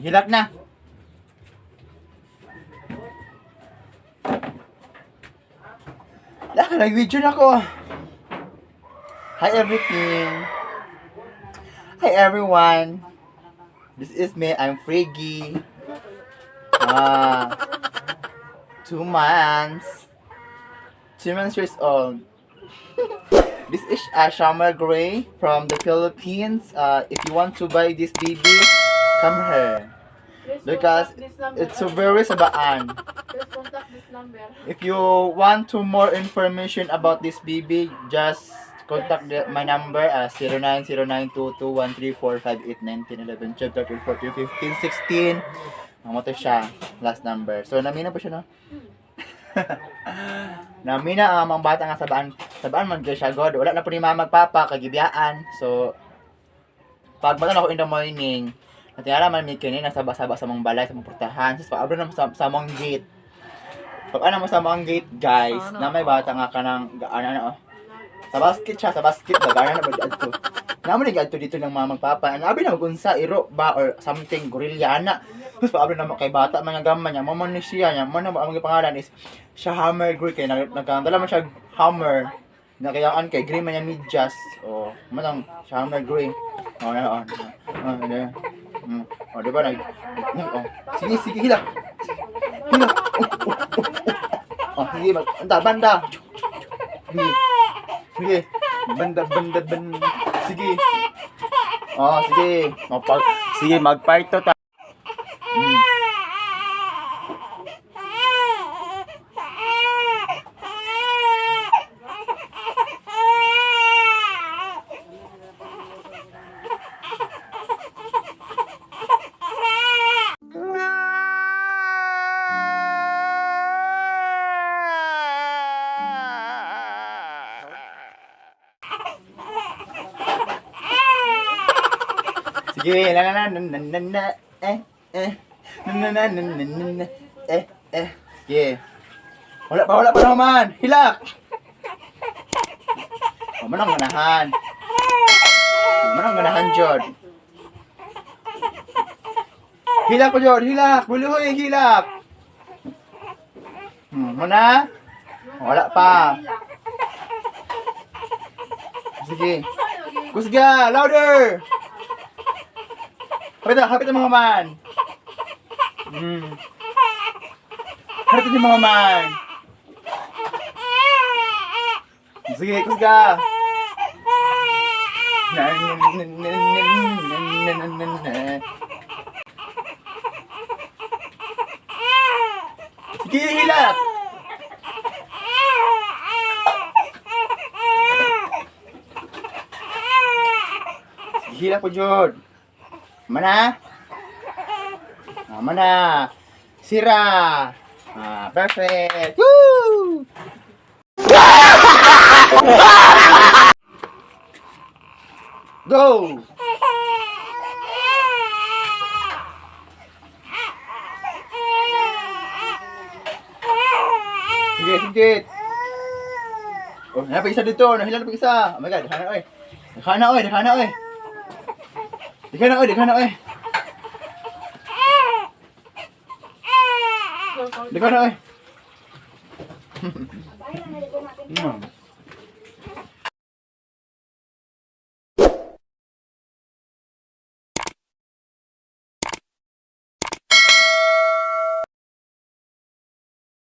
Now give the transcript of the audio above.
Hilak na. Nag-video na ako. Hi everything. Hi everyone. This is me. I'm Friggy. 2 months. 2 months years old. This is a Summer Gray from the Philippines. If you want to buy this baby, come here. Because it's so very sabaan. Please contact this number. If you want to more information about this baby, just contact my number 09092213458910111213141516. Ang mo to siya, last number. So namina po siya, no? Namina ang mga bata nga sabaan man kay siya god. Wala na po ni mama magpapa kagibiyaan. So pag matan ako in the morning, natiyara man mi kini nasaba-saba sa mga balay sa mga portahan. So abro na sa mga gate. Pag ano mo sa mga gate, guys, na may bata nga kanang ano. Sa basket siya, sa basket bagana na ba dito. Namo ni gadto dito ng mga magpapa. Abi na magunsa iro ba or something gorilla ana. Tapos paabot na kay bata mga gaman niya, mo ni siya niya, mo na ang pangalan is siya Hammer Gray kay nagkandala man siya Hammer. Nakayaan kay Gray man niya medyas. Oh, manang siya Hammer Gray. Oh, na. Oh, di ba sige hilak. Hilak. Oh, sige banda. Sige. Banda. Sige. Oh, sige. Sige, mag-fight to ta. Sige, Sige. Wala pa naman. Hilak. Manang ganahan, Jod. Hilak po, Jod. Hilak. Buluhoy, hilak. Mana? Wala pa. Sige. Kusga, louder. Hapit ang mga man. Hapit ang mga man. Sige, kusga. Sige, hilak. Hilak po, Jod. Mana? Mana? Sira. Perfect. Woo! Go! Sige. Oh, napa isa dito. Nahila pa isa. Oh my god, Dekana oy. Dekana oy.